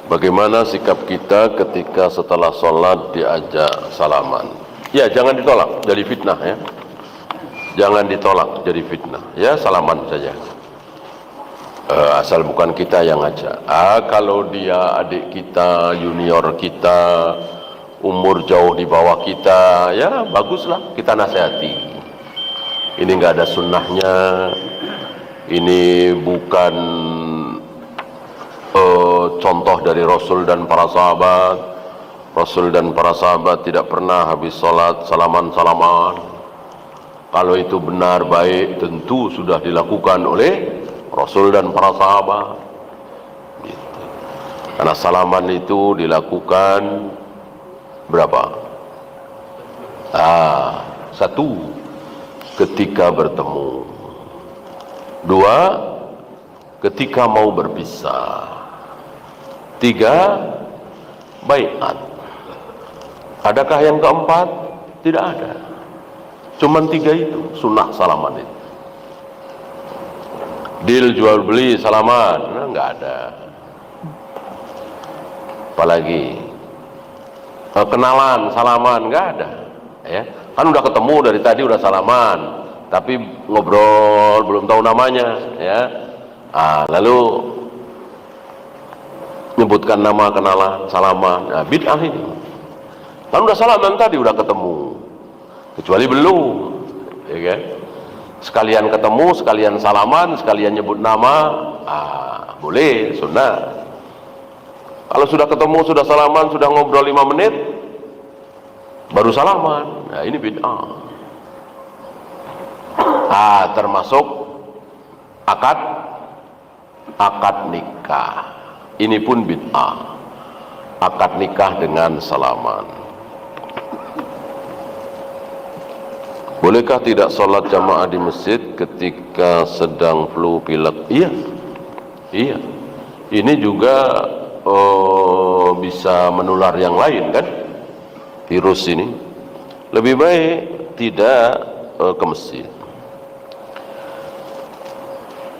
Bagaimana sikap kita ketika setelah sholat diajak salaman? Ya, jangan ditolak, jadi fitnah ya. Jangan ditolak, jadi fitnah. Ya, salaman saja. Asal bukan kita yang ngajak. Kalau dia adik kita, junior kita, umur jauh di bawah kita, ya baguslah kita nasihati. Ini nggak ada sunnahnya. Ini bukan contoh dari Rasul dan para sahabat. Rasul dan para sahabat tidak pernah habis sholat salaman-salaman. Kalau itu benar baik, tentu sudah dilakukan oleh Rasul dan para sahabat gitu. Karena salaman itu dilakukan berapa? Satu, ketika bertemu. Dua, ketika mau berpisah. Tiga, baiat. Adakah yang keempat? Tidak ada. Cuman tiga itu sunnah salaman itu. Deal jual beli salaman, nggak ada. Apalagi kenalan salaman, nggak ada. Ya, kan udah ketemu dari tadi udah salaman, tapi ngobrol belum tahu namanya, ya. Lalu nyebutkan nama, kenalan, salaman. Bid'ah ini. Kan udah salaman tadi udah ketemu, kecuali belum, ya kan? Sekalian ketemu, sekalian salaman, sekalian nyebut nama, boleh, sunnah. Kalau sudah ketemu, sudah salaman, sudah ngobrol 5 menit, baru salaman, nah ini bid'ah. Termasuk akad nikah, ini pun bid'ah. Akad nikah dengan salaman. Bolehkah tidak sholat jamaah di masjid ketika sedang flu pilek? Iya. Ini juga bisa menular yang lain kan? Virus ini. Lebih baik tidak ke masjid.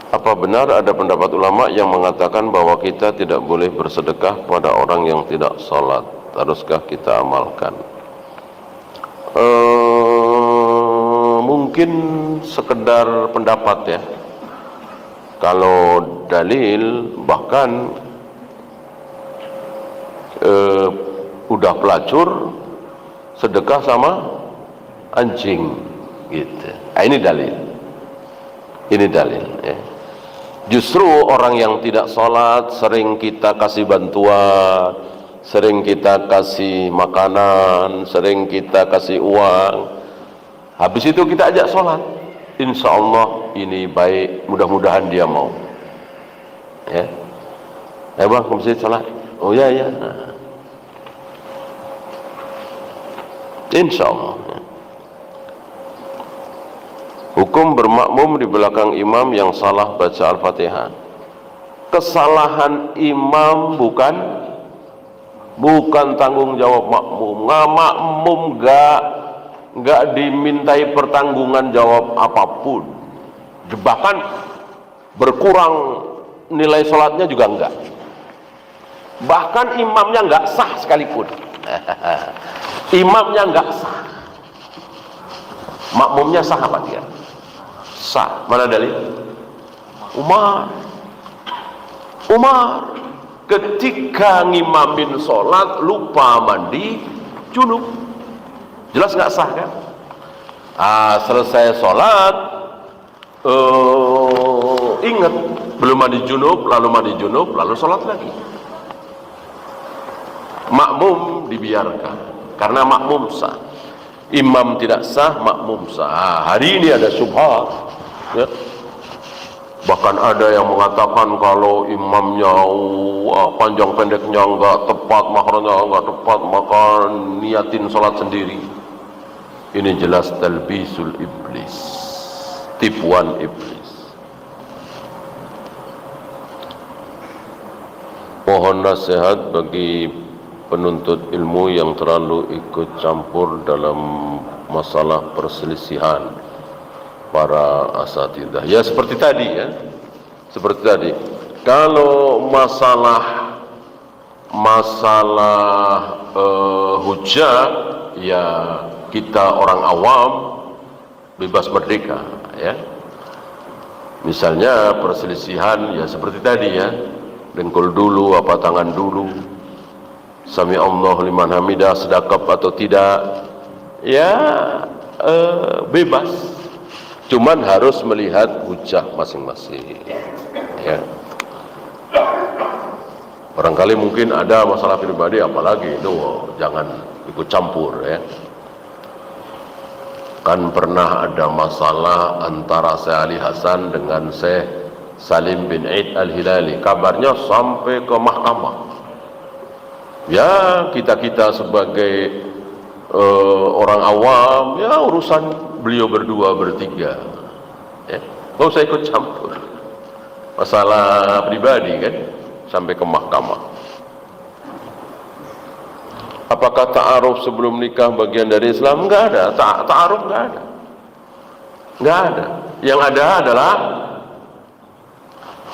Apa benar ada pendapat ulama yang mengatakan bahwa kita tidak boleh bersedekah pada orang yang tidak sholat? Haruskah kita amalkan? Mungkin sekedar pendapat ya. Kalau dalil bahkan udah pelacur sedekah sama anjing gitu. Ini dalil. Ini dalil ya. Justru orang yang tidak sholat sering kita kasih bantuan, sering kita kasih makanan, sering kita kasih uang. Habis itu kita ajak sholat, insya Allah ini baik, mudah-mudahan dia mau. Ya, bang, ke masjid sholat. Oh ya. Insya Allah. Hukum bermakmum di belakang imam yang salah baca Al-Fatihah. Kesalahan imam bukan tanggung jawab makmum. Makmum nggak dimintai pertanggungan jawab apapun. Bahkan berkurang nilai sholatnya juga enggak. Bahkan imamnya nggak sah sekalipun. Imamnya nggak sah. Makmumnya sah apa dia? Sah. Mana dalil? Umar ketika ngimamin sholat lupa mandi junub. Jelas nggak sah kan? Selesai sholat ingat belum mandi junub, lalu sholat lagi. Makmum dibiarkan karena makmum sah. Imam tidak sah, makmum sah. Hari ini ada syubhat ya. Bahkan ada yang mengatakan kalau imamnya panjang pendeknya enggak tepat, makhrajnya enggak tepat, maka niatin sholat sendiri. Ini jelas talbisul iblis, tipuan iblis. Mohon nasihat bagi penuntut ilmu yang terlalu ikut campur dalam masalah perselisihan para asatidzah. Ya seperti tadi ya. Seperti tadi. Kalau masalah masalah hujah, ya kita orang awam bebas merdeka, ya. Misalnya perselisihan, ya seperti tadi ya, dengkul dulu, apa tangan dulu, sami Allah liman hamidah, sedekap atau tidak, ya bebas. Cuman harus melihat hujah masing-masing, ya. Barangkali mungkin ada masalah pribadi, apalagi itu jangan ikut campur, ya. Kan pernah ada masalah antara Syekh Ali Hasan dengan Syekh Salim bin Eid Al-Hilali, kabarnya sampai ke mahkamah. Ya kita sebagai orang awam, ya urusan beliau berdua bertiga, ya. Nggak usah ikut campur masalah pribadi, kan, sampai ke mahkamah. Apakah ta'aruf sebelum nikah bagian dari Islam? Enggak ada. Ta'aruf enggak ada. Enggak ada. Yang ada adalah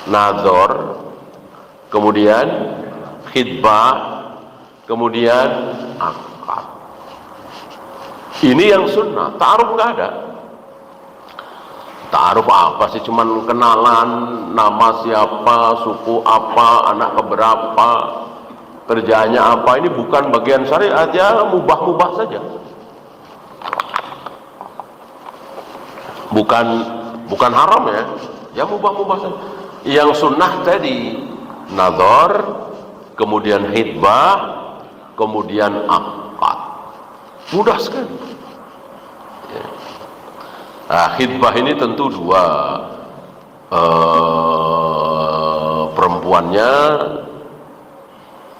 nazar, kemudian khitbah, kemudian akad. Ini yang sunnah. Ta'aruf enggak ada. Ta'aruf apa sih? Cuman kenalan, nama siapa, suku apa, anak keberapa, kerjaannya apa. Ini bukan bagian syariat, ya mubah-mubah saja. Bukan haram, ya. Ya mubah-mubah saja. Yang sunnah tadi nazar, kemudian khitbah, kemudian akad. Mudah sekali. Ya. Nah, khitbah ini tentu dua, perempuannya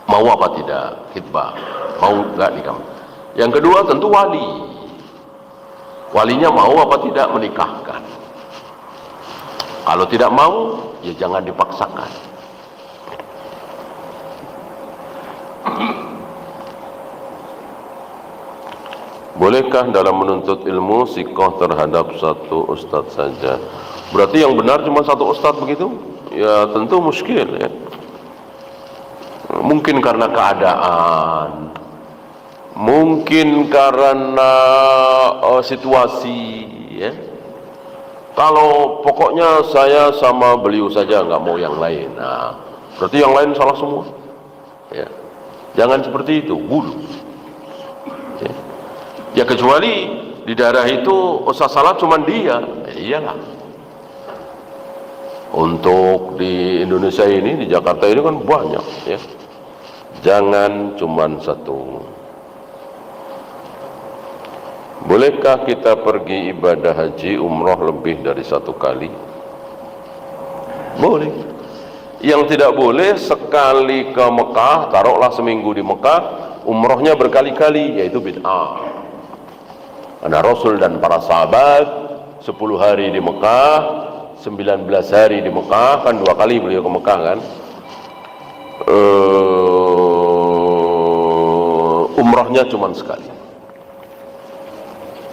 mau apa tidak khitbah, mau enggak nikah. Yang kedua tentu walinya mau apa tidak menikahkan. Kalau tidak mau, ya jangan dipaksakan. Bolehkah dalam menuntut ilmu sikoh terhadap satu ustadz saja? Berarti yang benar cuma satu ustadz begitu? Ya tentu muskil, ya. Mungkin karena keadaan, mungkin karena situasi, ya. Kalau pokoknya saya sama beliau saja, nggak mau yang lain, nah berarti yang lain salah semua, ya. Jangan seperti itu, bulu. Ya kecuali di daerah itu ustaz salat cuma dia, ya iyalah. Untuk di Indonesia ini, di Jakarta ini kan banyak, ya. Jangan cuma satu. Bolehkah kita pergi ibadah haji umroh lebih dari satu kali? Boleh. Yang tidak boleh sekali ke Mekah, taruhlah seminggu di Mekah, umrohnya berkali-kali, yaitu bid'ah. Karena Rasul dan para sahabat 10 hari di Mekah, 19 hari di Mekah, kan 2 kali beliau ke Mekah, kan. Umrahnya cuma sekali.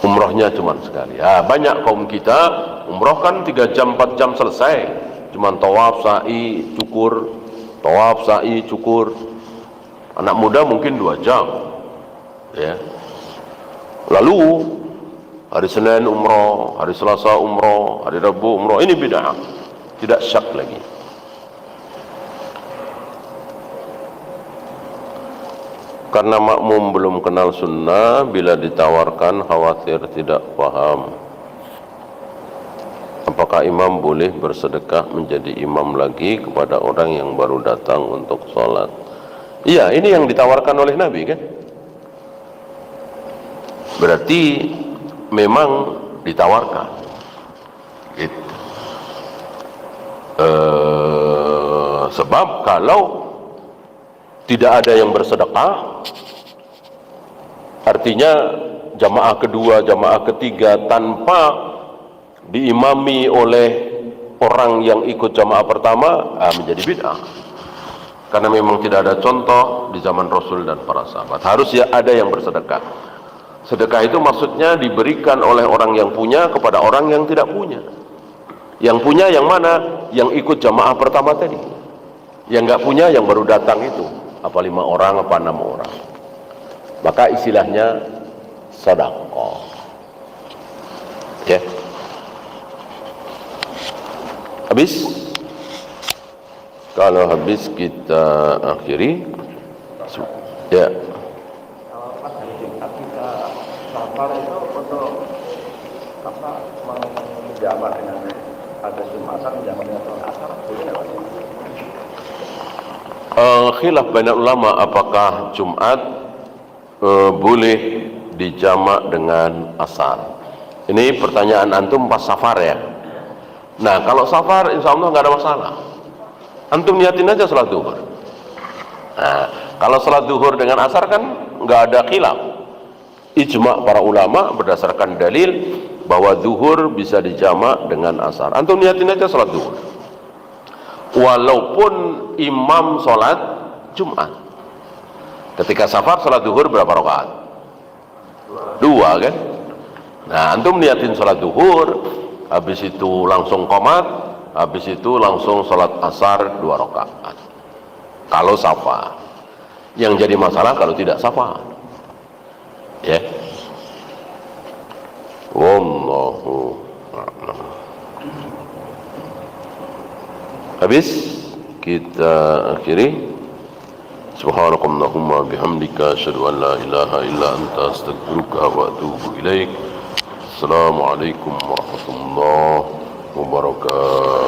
Umrahnya cuma sekali. Ya, banyak kaum kita umrah kan 3 jam 4 jam selesai. Cuma tawaf, sa'i, cukur, tawaf, sa'i, cukur. Anak muda mungkin 2 jam. Ya. Lalu hari Senin umrah, hari Selasa umrah, hari Rabu umrah. Ini bid'ah. Tidak syak lagi. Karena makmum belum kenal sunnah, bila ditawarkan khawatir tidak paham. Apakah imam boleh bersedekah menjadi imam lagi kepada orang yang baru datang untuk sholat? Iya, ini yang ditawarkan oleh Nabi, kan? Berarti memang ditawarkan. Gitu. Sebab kalau tidak ada yang bersedekah, artinya jamaah kedua, jamaah ketiga tanpa diimami oleh orang yang ikut jamaah pertama, menjadi bid'ah. Karena memang tidak ada contoh di zaman Rasul dan para sahabat. Harus ya ada yang bersedekah. Sedekah itu maksudnya diberikan oleh orang yang punya kepada orang yang tidak punya. Yang punya yang mana? Yang ikut jamaah pertama tadi. Yang nggak punya yang baru datang itu. apa 5 orang, apa 6 orang. Maka istilahnya sedekah. Ya. Habis? Kalau habis kita akhiri. Ya. Kalau pas hari Jumat kita safar itu untuk apa menjamak dengan ada Jumatan menjamak dengan sholat asar boleh nggak sih? Khilaf banyak ulama apakah Jumat boleh dijamak dengan asar. Ini pertanyaan antum pas safar ya. Nah kalau safar insya Allah nggak ada masalah. Antum niatin aja salat duhur. Nah kalau salat duhur dengan asar kan nggak ada khilaf. Ijma para ulama berdasarkan dalil bahwa duhur bisa dijamak dengan asar. Antum niatin aja salat duhur. Walaupun imam salat Jumat. Ketika safar salat duhur berapa rakaat? 2 kan? Nah, antum niatin salat duhur, habis itu langsung qomat, habis itu langsung salat asar 2 rakaat. Kalau safar. Yang jadi masalah kalau tidak safar. Ya. Wallahu a'lam. Habis kita akhiri. Subhanakallahumma bihamdika asyhadu an la ilaha illa anta astaghfiruka wa atubu ilaik. Assalamualaikum warahmatullahi wabarakatuh.